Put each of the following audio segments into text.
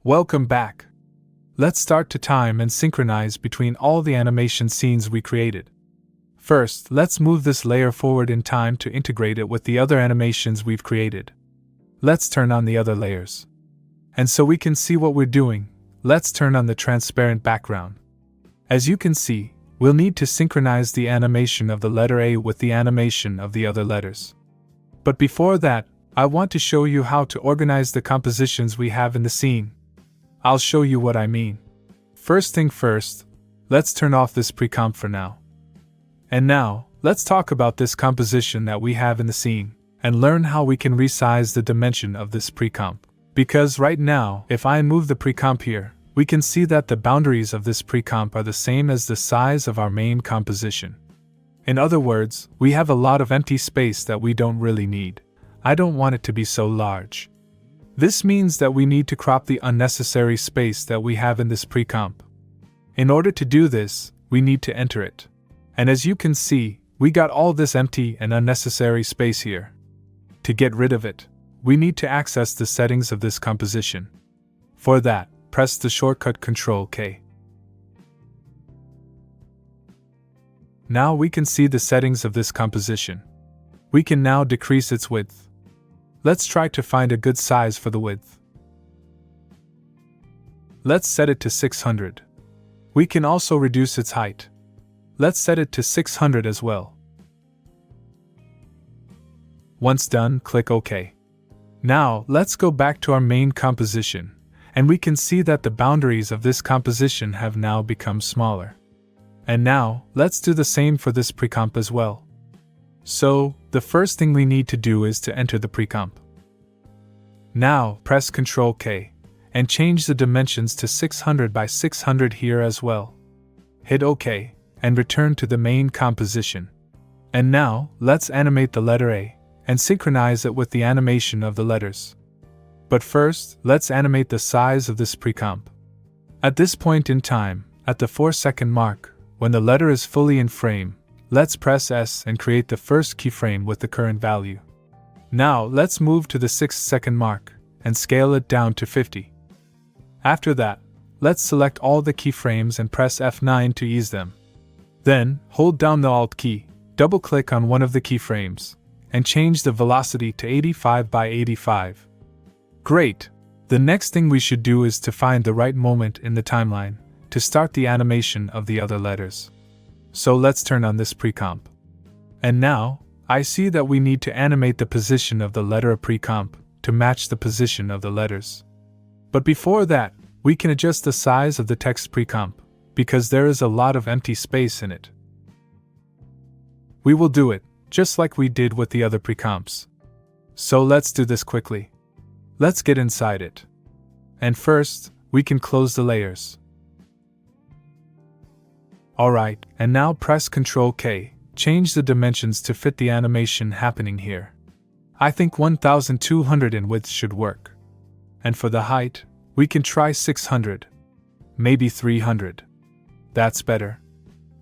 Welcome back. Let's start to time and synchronize between all the animation scenes we created. First, let's move this layer forward in time to integrate it with the other animations we've created. Let's turn on the other layers. And so we can see what we're doing, let's turn on the transparent background. As you can see, we'll need to synchronize the animation of the letter A with the animation of the other letters. But before that, I want to show you how to organize the compositions we have in the scene. I'll show you what I mean. First thing first, let's turn off this pre-comp for now. And now, let's talk about this composition that we have in the scene, and learn how we can resize the dimension of this pre-comp. Because right now, if I move the pre-comp here, we can see that the boundaries of this pre-comp are the same as the size of our main composition. In other words, we have a lot of empty space that we don't really need. I don't want it to be so large. This means that we need to crop the unnecessary space that we have in this pre-comp. In order to do this, we need to enter it. And as you can see, we got all this empty and unnecessary space here. To get rid of it, we need to access the settings of this composition. For that, press the shortcut Ctrl-K. Now we can see the settings of this composition. We can now decrease its width. Let's try to find a good size for the width. Let's set it to 600. We can also reduce its height. Let's set it to 600 as well. Once done, click OK. Now, let's go back to our main composition, and we can see that the boundaries of this composition have now become smaller. And now, let's do the same for this pre-comp as well. So, the first thing we need to do is to enter the pre-comp. Now, press Ctrl-K, and change the dimensions to 600 by 600 here as well. Hit OK, and return to the main composition. And now, let's animate the letter A, and synchronize it with the animation of the letters. But first, let's animate the size of this pre-comp. At this point in time, at the 4-second mark, when the letter is fully in frame, let's press S and create the first keyframe with the current value. Now let's move to the 6-second mark and scale it down to 50. After that, let's select all the keyframes and press F9 to ease them. Then, hold down the Alt key, double-click on one of the keyframes, and change the velocity to 85 by 85. Great! The next thing we should do is to find the right moment in the timeline to start the animation of the other letters. So let's turn on this pre-comp. And now, I see that we need to animate the position of the letter pre-comp to match the position of the letters. But before that, we can adjust the size of the text pre-comp, because there is a lot of empty space in it. We will do it, just like we did with the other pre-comps. So let's do this quickly. Let's get inside it. And first, we can close the layers. Alright, and now press Ctrl-K, change the dimensions to fit the animation happening here. I think 1200 in width should work. And for the height, we can try 600. Maybe 300. That's better.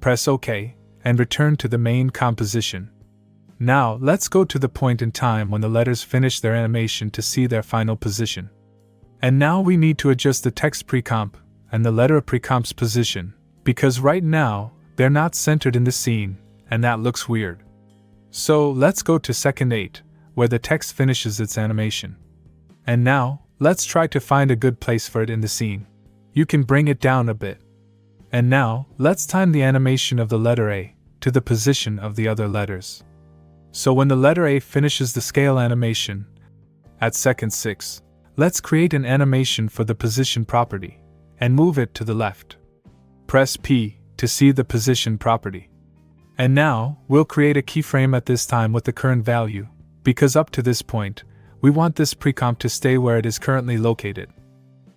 Press OK, and return to the main composition. Now let's go to the point in time when the letters finish their animation to see their final position. And now we need to adjust the text pre-comp and the letter pre-comp's position, because right now, they're not centered in the scene, and that looks weird. So let's go to second 8, where the text finishes its animation. And now, let's try to find a good place for it in the scene. You can bring it down a bit. And now, let's time the animation of the letter A to the position of the other letters. So when the letter A finishes the scale animation, at second 6, let's create an animation for the position property, and move it to the left. Press P to see the position property. And now, we'll create a keyframe at this time with the current value, because up to this point, we want this pre-comp to stay where it is currently located.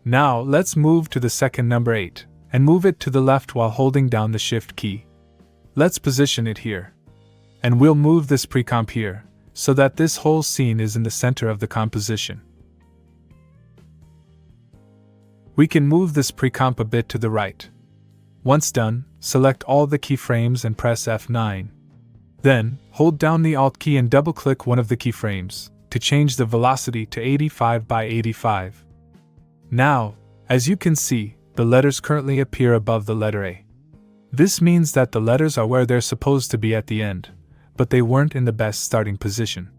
Now, let's move to the second number 8, and move it to the left while holding down the Shift key. Let's position it here. And we'll move this pre-comp here, so that this whole scene is in the center of the composition. We can move this pre-comp a bit to the right. Once done, select all the keyframes and press F9. Then, hold down the Alt key and double-click one of the keyframes to change the velocity to 85 by 85. Now, As you can see, the letters currently appear above the letter A. This means that the letters are where they're supposed to be at the end, but they weren't in the best starting position.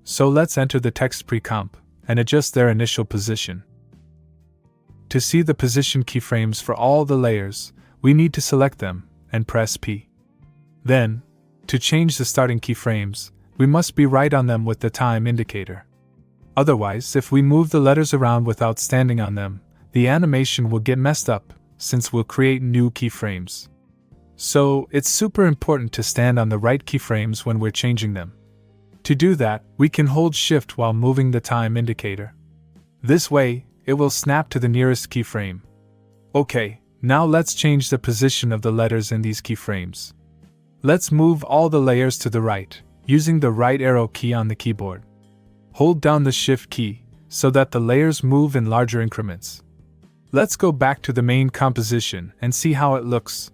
So let's enter the text pre-comp and adjust their initial position. To see the position keyframes for all the layers, we need to select them and press P. Then, to change the starting keyframes, we must be right on them with the time indicator. Otherwise, if we move the letters around without standing on them, the animation will get messed up, since we'll create new keyframes. So, it's super important to stand on the right keyframes when we're changing them. To do that, we can hold Shift while moving the time indicator. This way, it will snap to the nearest keyframe. Okay, now let's change the position of the letters in these keyframes. Let's move all the layers to the right, using the right arrow key on the keyboard. Hold down the Shift key, so that the layers move in larger increments. Let's go back to the main composition and see how it looks.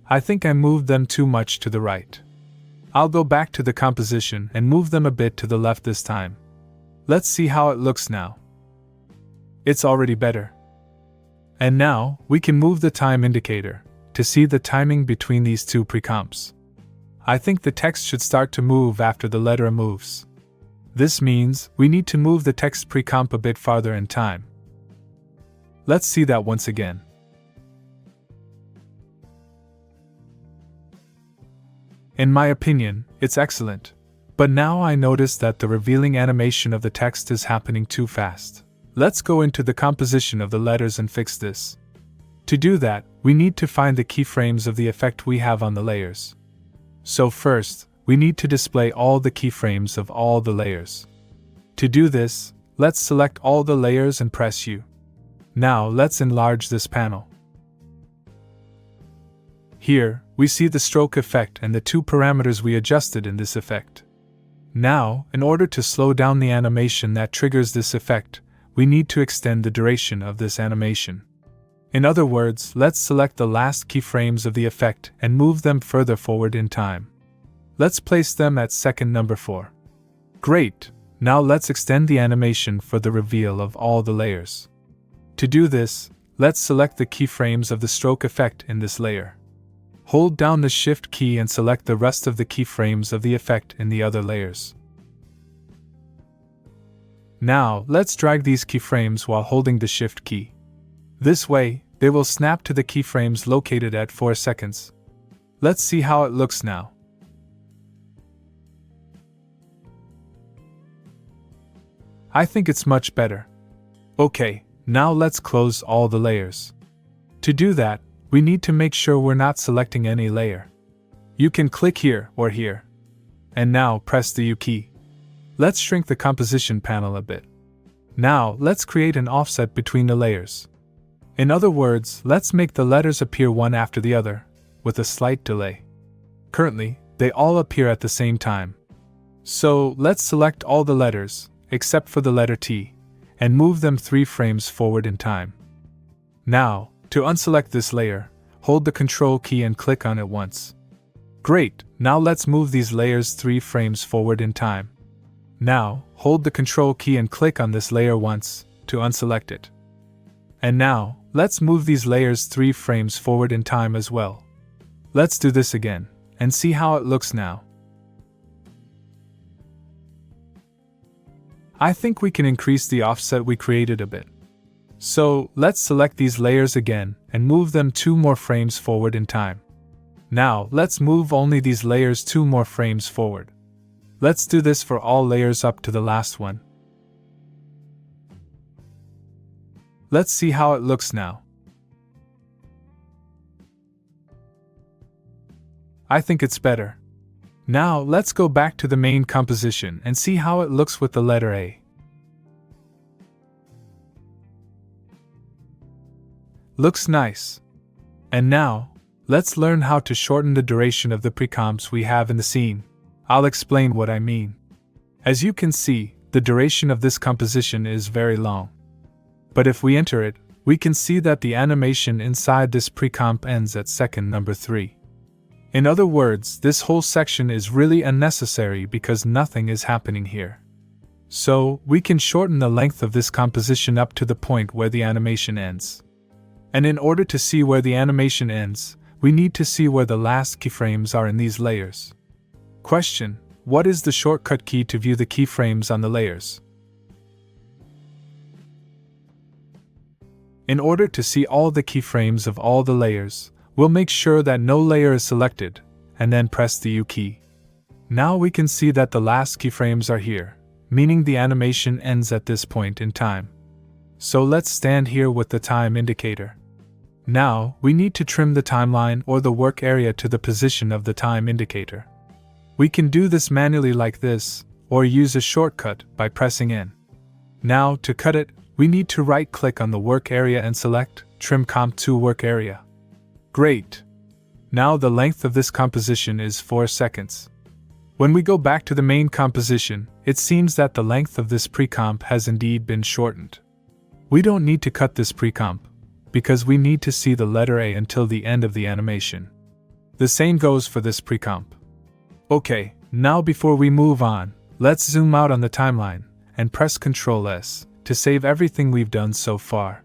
I think I moved them too much to the right. I'll go back to the composition and move them a bit to the left this time. Let's see how it looks now. It's already better. And now, we can move the time indicator to see the timing between these two pre-comps. I think the text should start to move after the letter moves. This means we need to move the text pre-comp a bit farther in time. Let's see that once again. In my opinion, it's excellent. But now I notice that the revealing animation of the text is happening too fast. Let's go into the composition of the letters and fix this. To do that, we need to find the keyframes of the effect we have on the layers. So first, we need to display all the keyframes of all the layers. To do this, let's select all the layers and press U. Now let's enlarge this panel. Here, we see the stroke effect and the two parameters we adjusted in this effect. Now, in order to slow down the animation that triggers this effect, we need to extend the duration of this animation. In other words, let's select the last keyframes of the effect and move them further forward in time. Let's place them at second number 4. Great! Now let's extend the animation for the reveal of all the layers. To do this, let's select the keyframes of the stroke effect in this layer. Hold down the Shift key and select the rest of the keyframes of the effect in the other layers. Now, let's drag these keyframes while holding the Shift key. This way, they will snap to the keyframes located at 4 seconds. Let's see how it looks now. I think it's much better. Okay, now let's close all the layers. To do that, we need to make sure we're not selecting any layer. You can click here or here. And now press the U key. Let's shrink the composition panel a bit. Now let's create an offset between the layers. In other words, let's make the letters appear one after the other, with a slight delay. Currently, they all appear at the same time. So let's select all the letters, except for the letter T, and move them 3 frames forward in time. Now, to unselect this layer, hold the Control key and click on it once. Great, now let's move these layers 3 frames forward in time. Now, hold the Control key and click on this layer once, to unselect it. And now, let's move these layers 3 frames forward in time as well. Let's do this again, and see how it looks now. I think we can increase the offset we created a bit. So, let's select these layers again and move them 2 more frames forward in time. Now, let's move only these layers 2 more frames forward. Let's do this for all layers up to the last one. Let's see how it looks now. I think it's better. Now, let's go back to the main composition and see how it looks with the letter A. Looks nice. And now, let's learn how to shorten the duration of the precomps we have in the scene. I'll explain what I mean. As you can see, the duration of this composition is very long. But if we enter it, we can see that the animation inside this precomp ends at second number 3. In other words, this whole section is really unnecessary because nothing is happening here. So, we can shorten the length of this composition up to the point where the animation ends. And in order to see where the animation ends, we need to see where the last keyframes are in these layers. Question: what is the shortcut key to view the keyframes on the layers? In order to see all the keyframes of all the layers, we'll make sure that no layer is selected, and then press the U key. Now we can see that the last keyframes are here, meaning the animation ends at this point in time. So let's stand here with the time indicator. Now, we need to trim the timeline or the work area to the position of the time indicator. We can do this manually like this, or use a shortcut by pressing N. Now, to cut it, we need to right-click on the work area and select Trim Comp to Work Area. Great! Now the length of this composition is 4 seconds. When we go back to the main composition, it seems that the length of this pre-comp has indeed been shortened. We don't need to cut this pre-comp, because we need to see the letter A until the end of the animation. The same goes for this pre-comp. Okay, now before we move on, let's zoom out on the timeline, and press Ctrl S, to save everything we've done so far.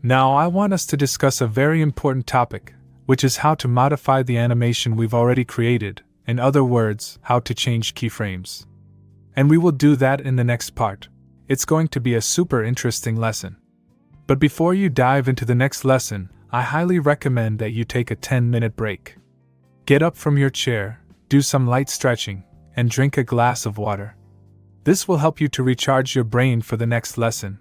Now I want us to discuss a very important topic, which is how to modify the animation we've already created, in other words, how to change keyframes. And we will do that in the next part. It's going to be a super interesting lesson. But before you dive into the next lesson, I highly recommend that you take a 10-minute break. Get up from your chair, do some light stretching, and drink a glass of water. This will help you to recharge your brain for the next lesson.